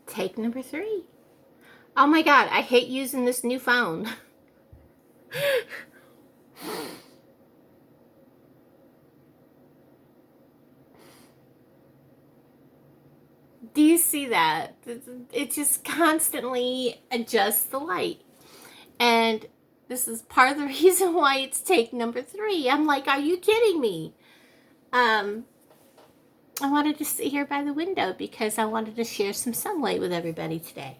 Take number 3. Oh my God, I hate using this new phone. Do you see that? It just constantly adjusts the light. And this is part of the reason why it's take number 3. I'm like, are you kidding me? I wanted to sit here by the window because I wanted to share some sunlight with everybody today.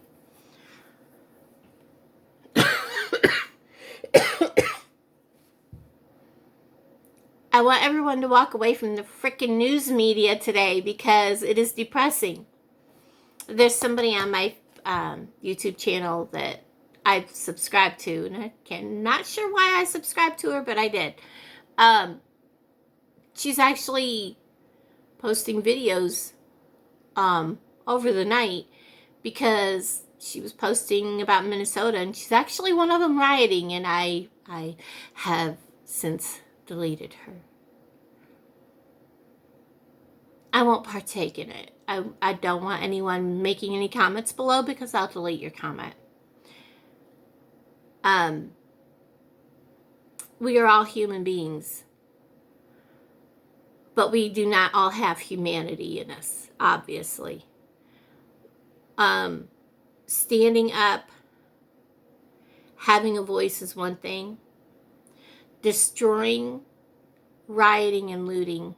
I want everyone to walk away from the freaking news media today because it is depressing. There's somebody on my YouTube channel that I've subscribed to, and I'm not sure why I subscribed to her, but I did. She's actually posting videos over the night because she was posting about Minnesota, and she's actually one of them rioting, and I have since deleted her. I won't partake in it. I don't want anyone making any comments below because I'll delete your comment. We are all human beings, but we do not all have humanity in us, obviously. Standing up, having a voice is one thing. Destroying, rioting, and looting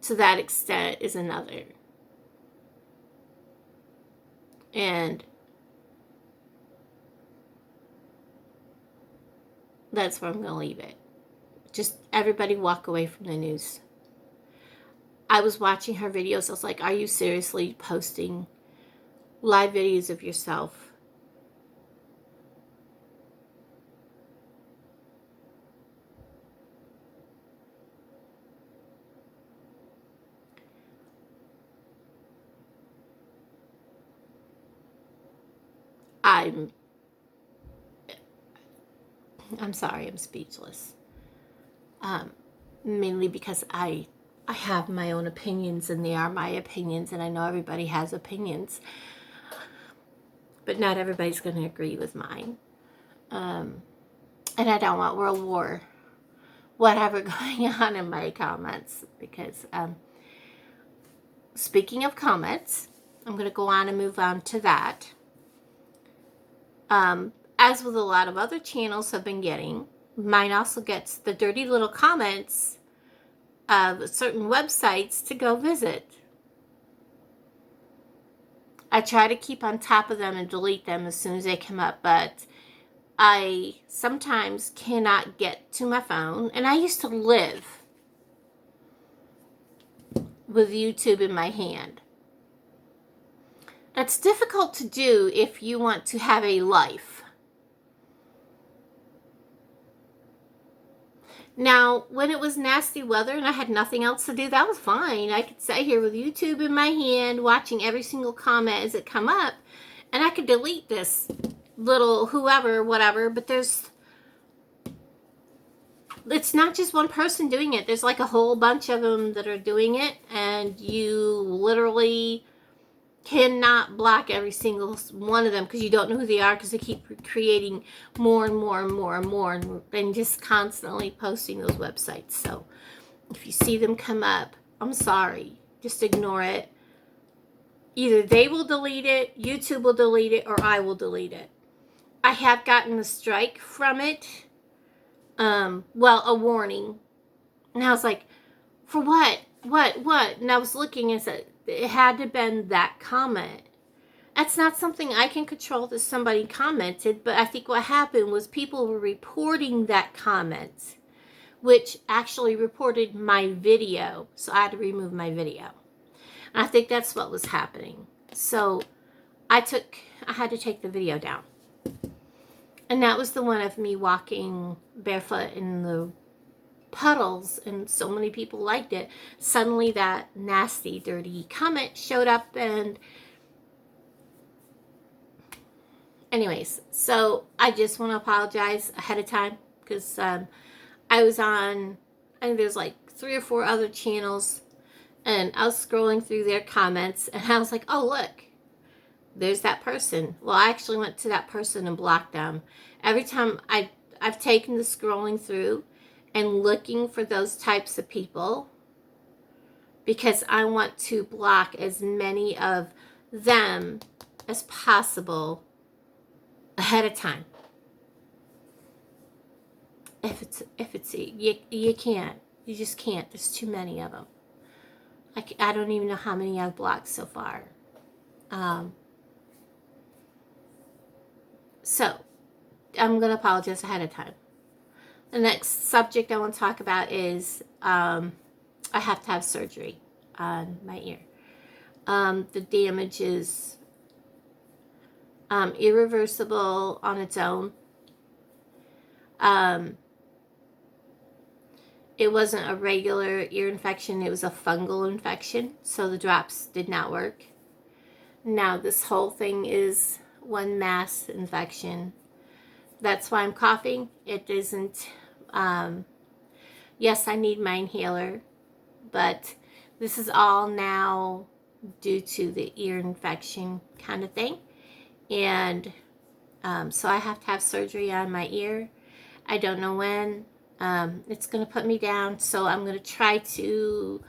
to that extent is another. And that's where I'm going to leave it. Just everybody walk away from the news. I was watching her videos. I was like, are you seriously posting live videos of yourself? I'm sorry, I'm speechless. Mainly because I have my own opinions, and they are my opinions, and I know everybody has opinions, but not everybody's going to agree with mine. And I don't want World War whatever going on in my comments, because speaking of comments, I'm going to go on and move on to that. As with a lot of other channels have been getting, mine also gets the dirty little comments of certain websites to go visit. I try to keep on top of them and delete them as soon as they come up, but I sometimes cannot get to my phone. And I used to live with YouTube in my hand. That's difficult to do if you want to have a life. Now, when it was nasty weather and I had nothing else to do, that was fine. I could sit here with YouTube in my hand, watching every single comment as it come up, and I could delete this little whoever, whatever, but it's not just one person doing it. There's like a whole bunch of them that are doing it, and you literally cannot block every single one of them because you don't know who they are, because they keep creating more and more and more and more and just constantly posting those websites. So if you see them come up, I'm sorry, just ignore it. Either they will delete it, YouTube will delete it, or I will delete it. I have gotten a strike from it, well, a warning, and I was like, for what? And I was looking and said, it had to have been that comment. That's not something I can control that somebody commented, but I think what happened was people were reporting that comment, which actually reported my video, so I had to remove my video. And I think that's what was happening. So I had to take the video down. And that was the one of me walking barefoot in the puddles, and so many people liked it. Suddenly that nasty, dirty comment showed up, and anyways, so I just want to apologize ahead of time, because I was on, I think there's like 3 or 4 other channels And I was scrolling through their comments, and I was like, oh, look, there's that person. Well, I actually went to that person and blocked them. Every time I've taken the scrolling through and looking for those types of people, because I want to block as many of them as possible ahead of time. If it's you can't. You just can't. There's too many of them. I don't even know how many I've blocked so far. So, I'm going to apologize ahead of time. The next subject I want to talk about is I have to have surgery on my ear. The damage is irreversible on its own. It wasn't a regular ear infection. It was a fungal infection, so the drops did not work. Now this whole thing is one mass infection. That's why I'm coughing. It isn't, yes, I need my inhaler, but this is all now due to the ear infection kind of thing. And so I have to have surgery on my ear. I don't know when. It's going to put me down, so I'm going to try to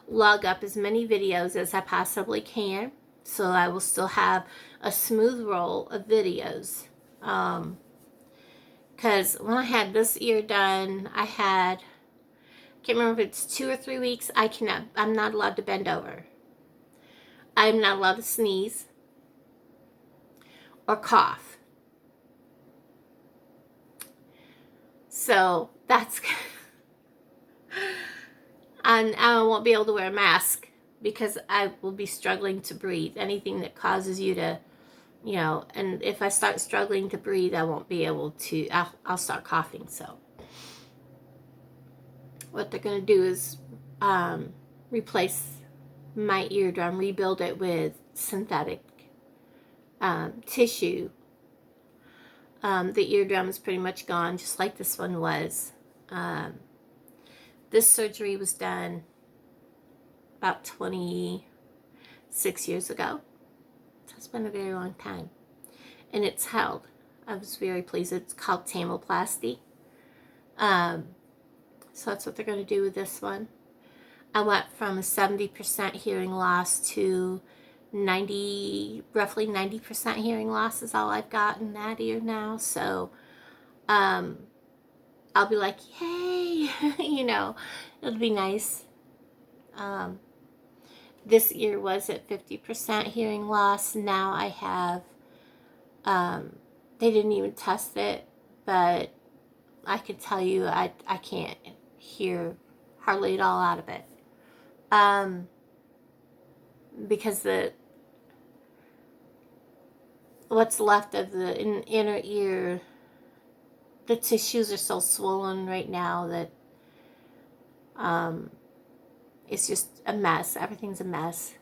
log up as many videos as I possibly can, so I will still have a smooth roll of videos. Because when I had this ear done, I can't remember if it's 2 or 3 weeks, I'm not allowed to bend over. I'm not allowed to sneeze or cough. So that's, and I won't be able to wear a mask because I will be struggling to breathe. Anything that causes you to, and if I start struggling to breathe, I won't be able to, I'll start coughing. So what they're going to do is replace my eardrum, rebuild it with synthetic tissue. The eardrum is pretty much gone, just like this one was. This surgery was done about 26 years ago. So it's been a very long time. And it's held. I was very pleased. It's called tamoplasty. So that's what they're going to do with this one. I went from a 70% hearing loss to roughly 90% hearing loss is all I've got in that ear now. So I'll be like, yay, it'll be nice. This ear was at 50% hearing loss. Now I have, they didn't even test it, but I could tell you I can't hear hardly at all out of it. Because what's left of the inner ear, the tissues are so swollen right now that it's just a mess. Everything's a mess.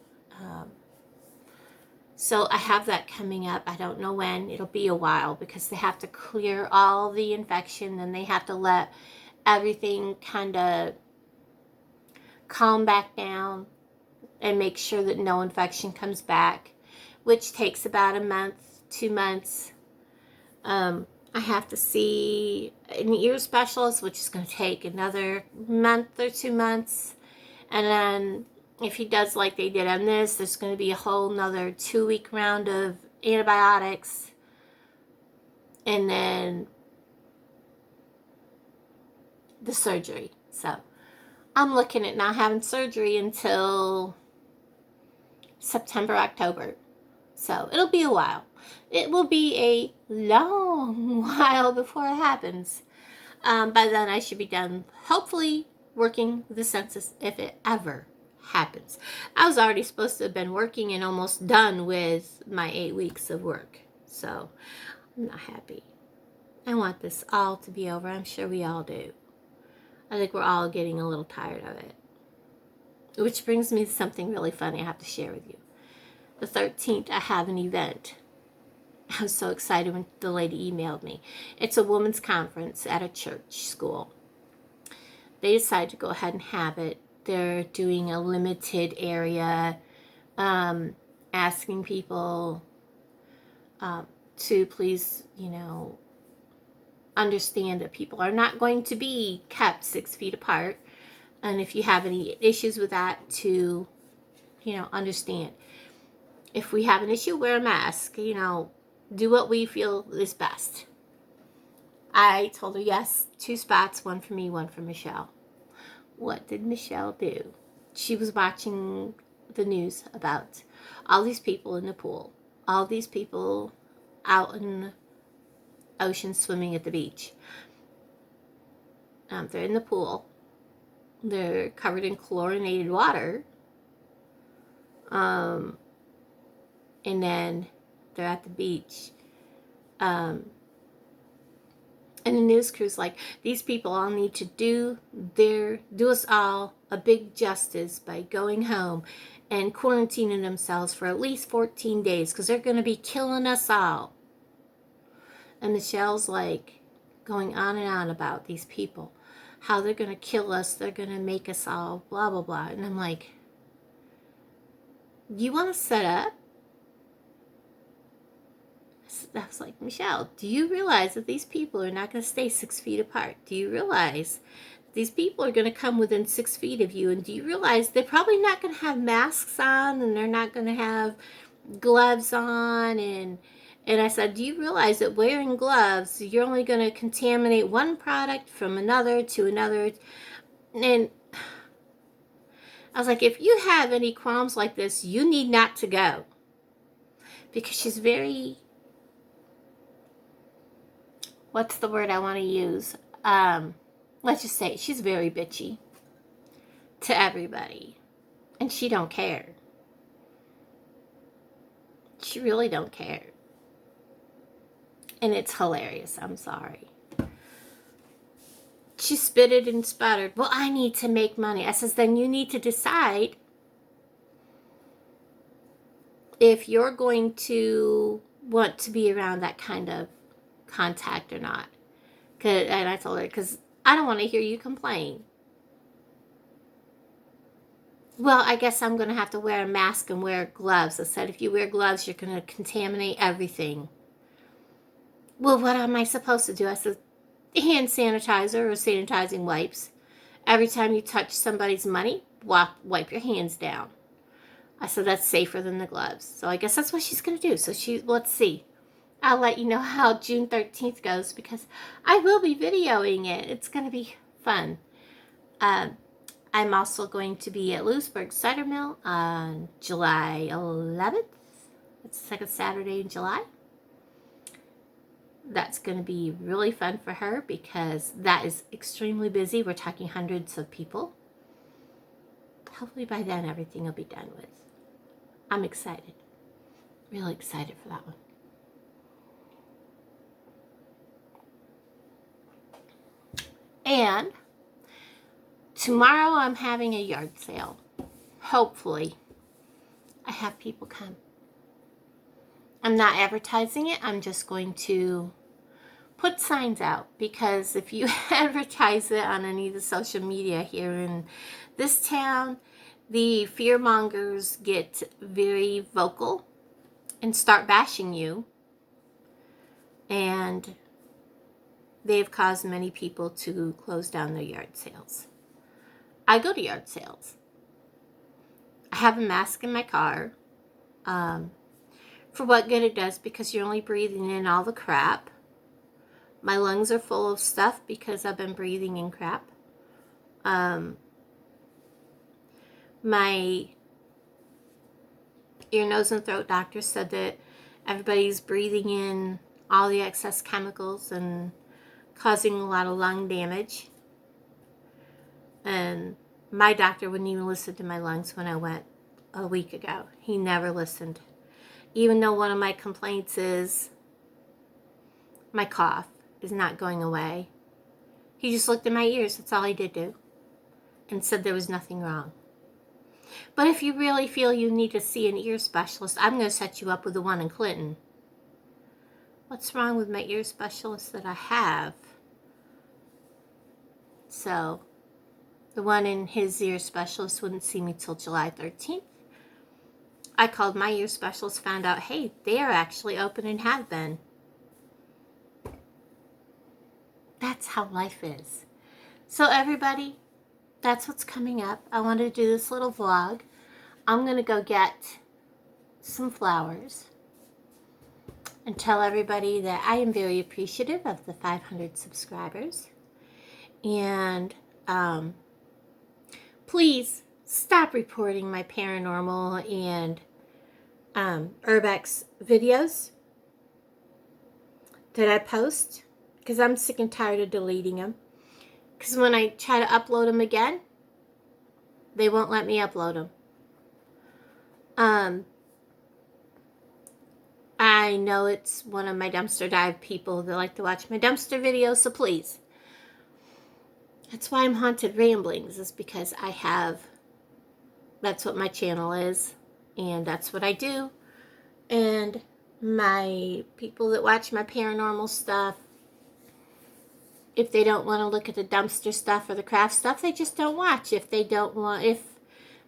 So I have that coming up. I don't know when. It'll be a while because they have to clear all the infection, and they have to let everything kind of calm back down and make sure that no infection comes back, which takes about a month, 2 months. I have to see an ear specialist, which is going to take another month or 2 months. And then if he does like they did on this, there's going to be a whole nother 2-week round of antibiotics. And then the surgery. So I'm looking at not having surgery until September, October. So it'll be a while. It will be a long while before it happens. By then I should be done, hopefully, working the census if it ever happens. I was already supposed to have been working and almost done with my 8 weeks of work. So I'm not happy. I want this all to be over. I'm sure we all do. I think we're all getting a little tired of it. Which brings me to something really funny I have to share with you. The 13th, I have an event. I was so excited when the lady emailed me. It's a women's conference at a church school. They decided to go ahead and have it they're doing a limited area, asking people to please, understand that people are not going to be kept 6 feet apart. And if you have any issues with that, to, understand. If we have an issue, wear a mask. Do what we feel is best. I told her, yes, 2 spots, 1 for me, 1 for Michelle. What did Michelle do? She was watching the news about all these people in the pool, all these people out in the ocean swimming at the beach. They're in the pool. They're covered in chlorinated water. And then they're at the beach. And the news crew's like, these people all need to do us all a big justice by going home and quarantining themselves for at least 14 days because they're going to be killing us all. And Michelle's like going on and on about these people, how they're going to kill us, they're going to make us all blah, blah, blah. And I'm like, you want to set up? I was like, Michelle, do you realize that these people are not going to stay 6 feet apart? Do you realize these people are going to come within 6 feet of you? And do you realize they're probably not going to have masks on, and they're not going to have gloves on? And I said, do you realize that wearing gloves, you're only going to contaminate one product from another to another? And I was like, if you have any qualms like this, you need not to go. Because she's very, what's the word I want to use? Let's just say she's very bitchy to everybody. And she don't care. She really don't care. And it's hilarious. I'm sorry. She spitted and sputtered. Well, I need to make money. I says, then you need to decide if you're going to want to be around that kind of contact or not. And I told her, because I don't want to hear you complain. Well, I guess I'm going to have to wear a mask and wear gloves. I said, if you wear gloves, you're going to contaminate everything. Well, what am I supposed to do? I said, hand sanitizer or sanitizing wipes. Every time you touch somebody's money, wipe your hands down. I said, that's safer than the gloves. So I guess that's what she's going to do. So let's see. I'll let you know how June 13th goes, because I will be videoing it. It's going to be fun. I'm also going to be at Lewisburg Cider Mill on July 11th. It's the second Saturday in July. That's going to be really fun for her because that is extremely busy. We're talking hundreds of people. Hopefully by then everything will be done with. I'm excited. Really excited for that one. And tomorrow I'm having a yard sale. Hopefully I have people come. I'm not advertising it. I'm just going to put signs out, because if you advertise it on any of the social media here in this town, the fearmongers get very vocal and start bashing you. And they've caused many people to close down their yard sales. I go to yard sales. I have a mask in my car. For what good it does, because you're only breathing in all the crap. My lungs are full of stuff because I've been breathing in crap. My ear, nose, and throat doctor said that everybody's breathing in all the excess chemicals and causing a lot of lung damage. And my doctor wouldn't even listen to my lungs when I went a week ago. He never listened. Even though one of my complaints is my cough is not going away. He just looked at my ears. That's all he did do. And said there was nothing wrong. But if you really feel you need to see an ear specialist, I'm going to set you up with the one in Clinton. What's wrong with my ear specialist that I have? So, The one in his ear specialist wouldn't see me till July 13th. I called my ear specialist, found out, hey, they are actually open and have been. That's how life is. So everybody, that's what's coming up. I wanted to do this little vlog. I'm going to go get some flowers and tell everybody that I am very appreciative of the 500 subscribers. And please stop reporting my paranormal and urbex videos that I post, because I'm sick and tired of deleting them. Because when I try to upload them again, they won't let me upload them. I know it's one of my dumpster dive people that like to watch my dumpster videos, so please. That's why I'm Haunted Ramblings, is because that's what my channel is, and that's what I do. And my people that watch my paranormal stuff, if they don't want to look at the dumpster stuff or the craft stuff, they just don't watch. If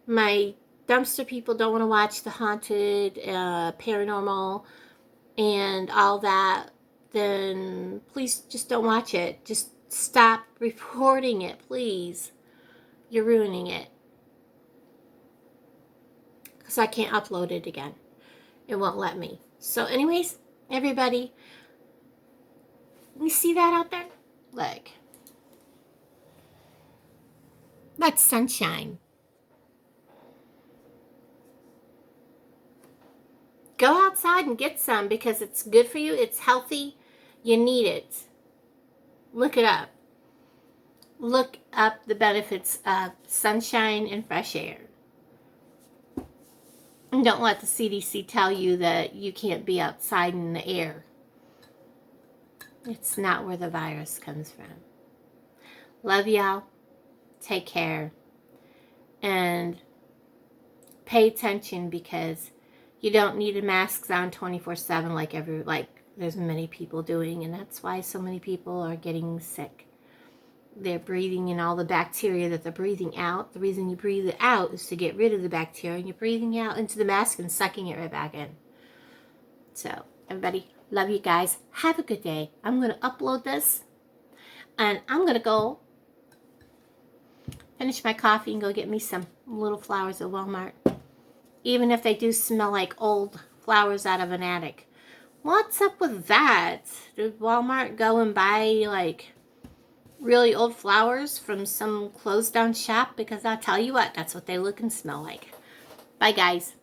my dumpster people don't want to watch the haunted, paranormal, and all that, then please just don't watch it. Just stop reporting it, please. You're ruining it. Because I can't upload it again. It won't let me. So anyways, everybody, you see that out there? Look. That's sunshine. Go outside and get some, because it's good for you. It's healthy. You need it. Look it up. Look up the benefits of sunshine and fresh air. And don't let the CDC tell you that you can't be outside in the air. It's not where the virus comes from. Love y'all. Take care. And pay attention, because you don't need the masks on 24/7 like there's many people doing, and that's why so many people are getting sick. They're breathing in all the bacteria that they're breathing out. The reason you breathe it out is to get rid of the bacteria, and you're breathing out into the mask and sucking it right back in. So, everybody, love you guys. Have a good day. I'm going to upload this, and I'm going to go finish my coffee and go get me some little flowers at Walmart. Even if they do smell like old flowers out of an attic. What's up with that? Did Walmart go and buy, like, really old flowers from some closed down shop? Because I'll tell you what, that's what they look and smell like. Bye, guys.